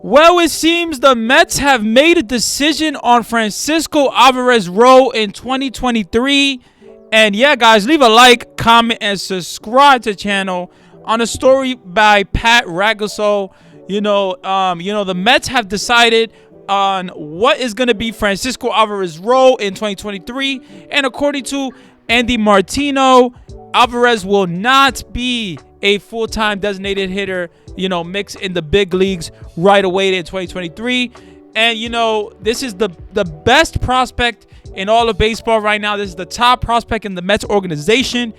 Well, it seems the Mets have made a decision on Francisco Alvarez role in 2023. And yeah, guys, leave a like, comment, and subscribe to the channel. On a story by Pat Ragasso, the Mets have decided on what is going to be Francisco Alvarez's role in 2023. And according to Andy Martino, Alvarez will not be a full-time designated hitter, mix in the big leagues right away in 2023. And, this is the best prospect in all of baseball right now. This is the top prospect in the Mets organization.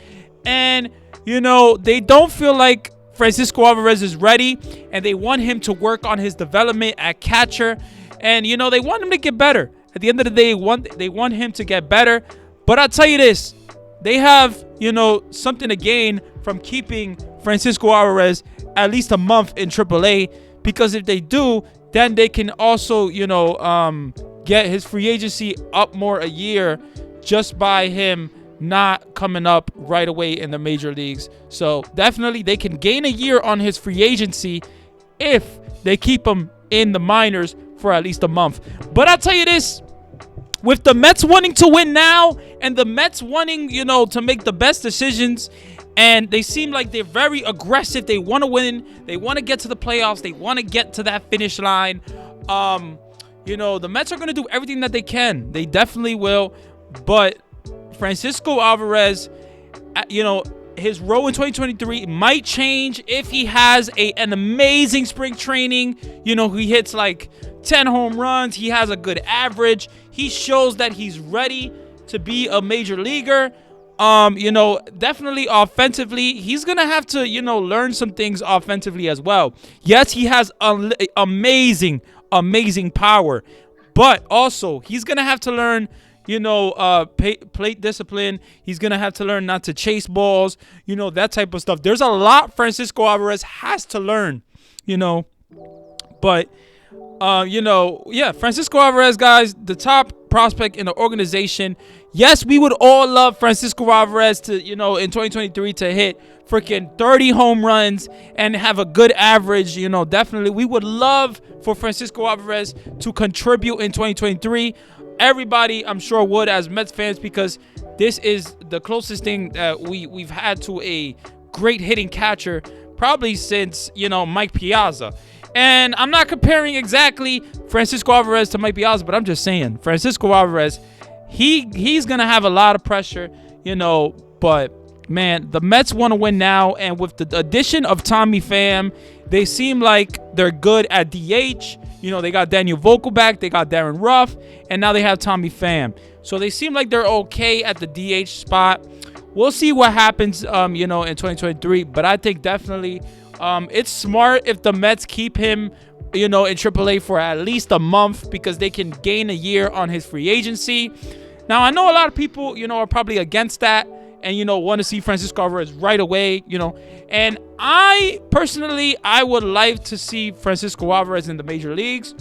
And, they don't feel like Francisco Alvarez is ready, and they want him to work on his development at catcher. And, they want him to get better. At the end of the day, they want him to get better. But I'll tell you this, they have, something to gain from keeping Francisco Alvarez at least a month in AAA, because if they do, then they can also, get his free agency up more a year just by him not coming up right away in the major leagues. So definitely they can gain a year on his free agency if they keep him in the minors for at least a month. But I'll tell you this, with the Mets wanting to win now and the Mets wanting, to make the best decisions, and they seem like they're very aggressive. They want to win. They want to get to the playoffs. They want to get to that finish line. The Mets are going to do everything that they can. They definitely will. But Francisco Alvarez, his role in 2023 might change if he has an amazing spring training. He hits like 10 home runs. He has a good average. He shows that he's ready to be a major leaguer. Definitely offensively, he's going to have to, learn some things offensively as well. Yes, he has amazing power, but also he's going to have to learn, plate discipline. He's going to have to learn not to chase balls, that type of stuff. There's a lot Francisco Alvarez has to learn, but, Francisco Alvarez, guys, the top prospect in the organization. Yes, we would all love Francisco Alvarez to, in 2023 to hit freaking 30 home runs and have a good average. Definitely we would love for Francisco Alvarez to contribute in 2023. Everybody, I'm sure, would, as Mets fans, because this is the closest thing that we've had to a great hitting catcher probably since, Mike Piazza. And I'm not comparing exactly Francisco Alvarez to Mike Piazza, but I'm just saying Francisco Alvarez, he's going to have a lot of pressure, but, man, the Mets want to win now. And with the addition of Tommy Pham, they seem like they're good at DH. They got Daniel Vogelbach, they got Darren Ruff, and now they have Tommy Pham. So they seem like they're okay at the DH spot. We'll see what happens, in 2023. But I think definitely it's smart if the Mets keep him, in AAA for at least a month, because they can gain a year on his free agency. Now, I know a lot of people, are probably against that and, want to see Francisco Alvarez right away, And I would like to see Francisco Alvarez in the major leagues.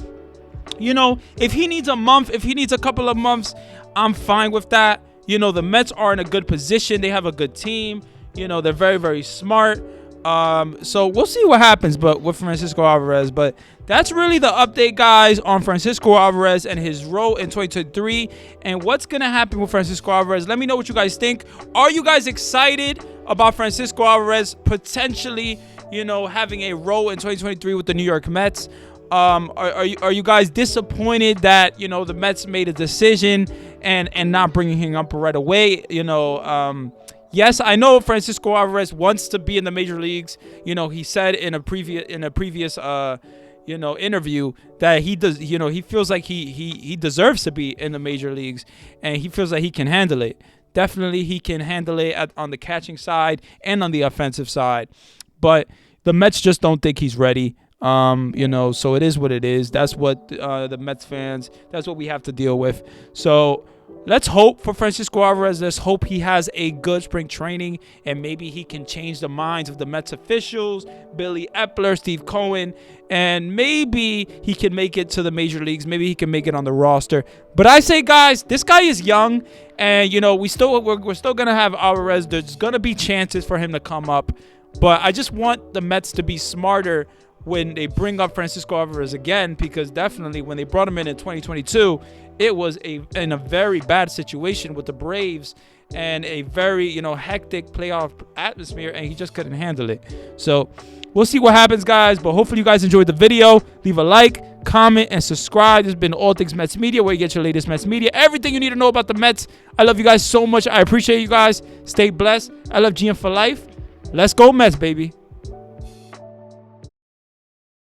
If he needs a month, if he needs a couple of months, I'm fine with that. The Mets are in a good position. They have a good team. They're very, very smart. So we'll see what happens, but with Francisco Alvarez. But that's really the update, guys, on Francisco Alvarez and his role in 2023 and what's going to happen with Francisco Alvarez. Let me know what you guys think. Are you guys excited about Francisco Alvarez potentially, having a role in 2023 with the New York Mets? Are you guys disappointed that, the Mets made a decision and not bringing him up right away? Yes, I know Francisco Alvarez wants to be in the major leagues. He said in a previous interview that he does. He feels like he deserves to be in the major leagues, and he feels like he can handle it. Definitely, he can handle it on the catching side and on the offensive side. But the Mets just don't think he's ready. So it is what it is. That's what the Mets fans. That's what we have to deal with. So let's hope for Francisco Alvarez. Let's hope he has a good spring training, and maybe he can change the minds of the Mets officials, Billy Epler, Steve Cohen, and maybe he can make it to the major leagues. Maybe he can make it on the roster. But I say, guys, this guy is young, and we're still gonna have Alvarez. There's gonna be chances for him to come up, but I just want the Mets to be smarter when they bring up Fransisco Alvarez again, because definitely when they brought him in 2022, it was in a very bad situation with the Braves and a very, hectic playoff atmosphere, and he just couldn't handle it. So we'll see what happens, guys, but hopefully you guys enjoyed the video. Leave a like, comment, and subscribe. This has been All Things Mets Media, where you get your latest Mets media, everything you need to know about the Mets. I love you guys so much. I appreciate you guys. Stay blessed. I love GM for life. Let's go Mets, baby.